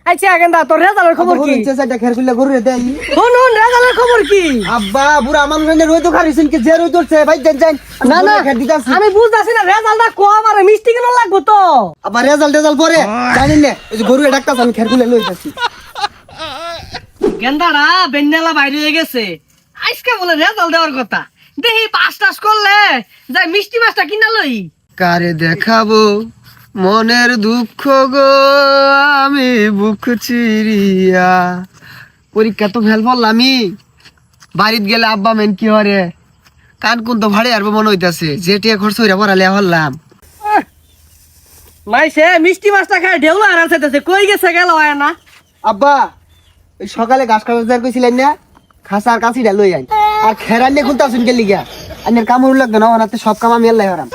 আচ্ছা গেন্দা তোর রেজাল্টের খবর কি চাচা খের খুলে গরু দেই শুন রেজাল্টের খবর কি আব্বা বুড়া মানুষ রই তো খারিছেন কি যে রই তোরছে ভাই যান না না খের দিতাছি আমি বুঝতাছি না রেজাল্টটা কম আর মিষ্টি কেন লাগবো তো আবার রেজাল্ট পরে জানেন না এই যে গরু ডাক্তার আমি খের খুলে লই যাচ্ছি গেন্দারা বেন্নালা বাইরে হয়ে গেছে আজকে বলে রেজাল্ট দেওয়ার কথা দেখি পাস টাস করলে যাই মিষ্টি মাছটা কিনা লই কারে দেখাবো মনের দুঃখ গো আমি বুক চিরিয়া পরীক্ষা তো ফেল পড়লামই বাড়িত গেলে আব্বা মেন কি হরে কান কোন তো ভাড়ে আরবো মনে হইতাছে যেটিয়া খরচ হইরা পড়ালে হলাম মাইসে মিষ্টি মাছটা খায় ঢেউলা আর আনছে কই গেছে গেল হয় না আব্বা ওই সকালে ঘাস কাটার কইছিলেন না খাসার কাছিটা লই আই আর খেরান নিয়ে খুলতে আসুন গেলি গিয়া আনের কামড় লাগতো না ওনাতে সব কাম আমি আল্লাহ হারাম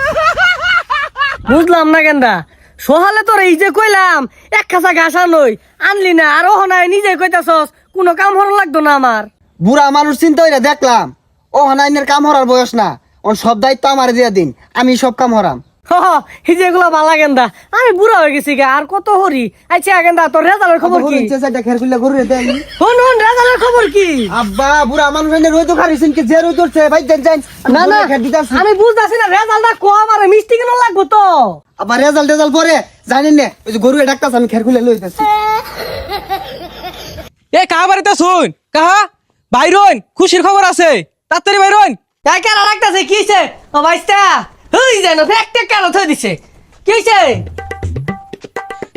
বুঝলাম না গেন্দা সহালে তোর এই যে কইলাম এক খাসা ঘাসা নই আনলি না আর ওহ নাই নিজে কইতাছস কোনো কাম হর লাগতো না আমার বুড়া মানুষ চিন্তা হইরা দেখলাম ও হানাইনের কাম হরার বয়স না ওর সব দায়িত্ব আমার দিয়া দিন আমি সব কাম হরাম এই যে এগুলা বালা গেন্দা আমি বুড়া হয়ে গেছি গা আর কত হরি আচ্ছা গেন্দা তোর রেজাল্টের খবর কি খের খুলে গরু দেই শুন রেজাল্টের খবর কি আব্বা বুড়া মানুষ রই তো খারিছেন কি যে রই তোরছে ভাই যান না না খের দিতাছি আমি বুঝতাছি না রেজাল্টটা কম আর মিষ্টি কেন লাগবো তো আবার রেজাল্ট পরে জানেন না ওই যে গরু ডাক্তার আমি খের খুলে লই যাচ্ছি এ কাহা বাড়িতে শুন কাহা বাইরন খুশির খবর আছে তাড়াতাড়ি বাইরন কাই কেন রাখতাছে কিছে ও ভাইস্তা হই যেন ফেকটে কেন থই দিছে কিছে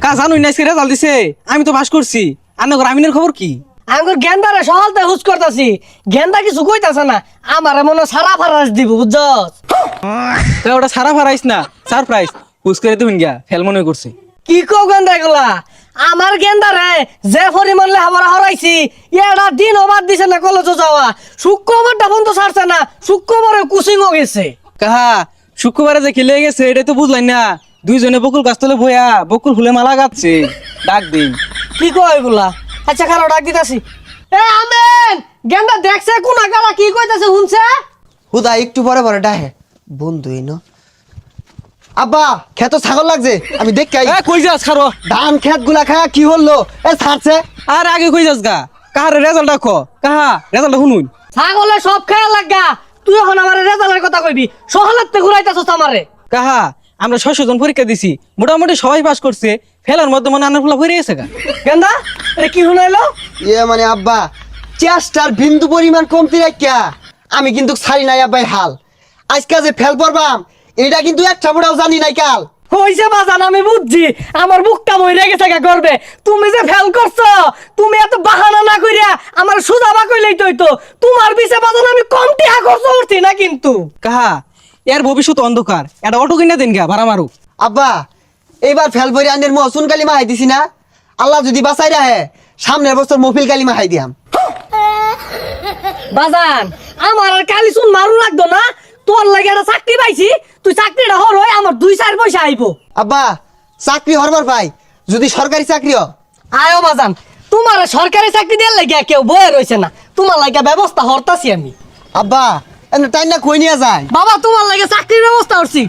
কা জানুই না আজকে রেজাল্ট দিছে আমি তো পাস করছি আনগর আমিনের খবর কি আমার গেন্দারে সহালতে হুস করতাছি গেন্দা কিছু কইতাছে না আমার মনে সারা ফারাস দিব বুঝছস তো ওটা সারা ফারাইস না সারপ্রাইজ হুস করে তুমি গিয়া ফেল মনে করছে কি কো গেন্দা গুলা আমার গেন্দারে যে পরিমাণ লেহাপড়া হরাইছি এটা দিন অবাদ দিছে না কলেজ যাওয়া শুক্রবারটা বন্ধ ছাড়ছে না শুক্রবারে কুচিংও গেছে কাহা শুক্রবারে যে খেলে গেছে এটা তো বুঝলাই না দুইজনে বকুল গাছ তলে বইয়া বকুল ফুলে মালা গাচ্ছে ডাক দিন কি কয় এগুলা আচ্ছা খারাপ ডাক দিতাছি এ আমেন গেন্দা দেখছে কোন আগালা কি কইতাছে শুনছে হুদা একটু পরে ডাহে বন্ধুই ন আব্বা খেত ছাগল লাগছে আমি দেখি এ কই যাস খারো ধান খেত গুলা খায়া কি হলো এ ছাড়ছে আর আগে কই যাস গা কাহার রেজাল্ট দেখো কাহা রেজাল্ট শুনুন ছাগলে সব খেয়াল লাগা তুই এখন আমার রেজাল্টের কথা কইবি সহালাতে ঘুরাইতাছস আমারে কাহা আমরা 600 জন পরীক্ষা দিছি মোটামুটি সবাই পাস করছে ফেলার মধ্যে মনে আনার ফুলা ভরে গেছে গা গেন্দা এটা কি শুনাইলো মানে আব্বা চেষ্টার বিন্দু পরিমাণ কমতি রাখিয়া আমি কিন্তু ছাড়ি নাই আব্বাই হাল আজকে যে ফেল পড়বাম এটা কিন্তু একটা বড়াও জানি নাই কাল কইছে বাজান আমি বুঝছি আমার বুকটা মইরা গেছে গা করবে তুমি যে ফেল করছো তুমি এত বাহানা না কইরা আমার সুজাবা কইলেই তো তোমার পিছে বাজান আমি কম টিহা খরচ করছি না কিন্তু কাহা এর ভবিষ্যৎ অন্ধকার এটা অটো কিনা দিন গা ভাড়া মারু আব্বা এইবার ফেল ভরে আনের মহসুন কালিমা হাই দিছি না আল্লাহ যদি বাঁচাই রাহে সামনের বছর মফিল কালিমা হাই দিয়াম বাজান আমার আর কালি শুন মারু লাগতো না তোর লাগে একটা চাকরি পাইছি তুই চাকরিটা হর হয় আমার 2-4 পয়সা আইবো আব্বা চাকরি হরবার পাই যদি সরকারি চাকরি হ আয়ো বাজান তোমার সরকারি চাকরি দেওয়ার লাগে কেউ বয়ে রয়েছে না তোমার লাগে ব্যবস্থা হরতাছি আমি আব্বা এনে তাই না কই নিয়ে যায় বাবা তোমার লাগে চাকরির ব্যবস্থা করছি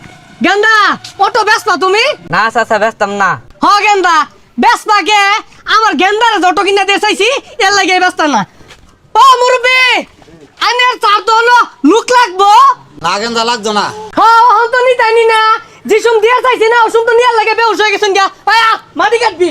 গেন্দা অটো ব্যস্ত তুমি না চাচা ব্যস্তাম না হ গেন্দা ব্যস্ত কে আমার গেন্দারে যত কিনা দিয়ে চাইছি এর লাগে ব্যস্ত না ও মুরব্বি আনের চার তো হলো লুক লাগবো না গেন্দা লাগতো না হ্যাঁ তো নিতানি না যে সুম দিয়ে চাইছি না ওসুম তো নিয়ার লাগে বেউস হয়ে গেছেন গা আয়া মাটি কাটবি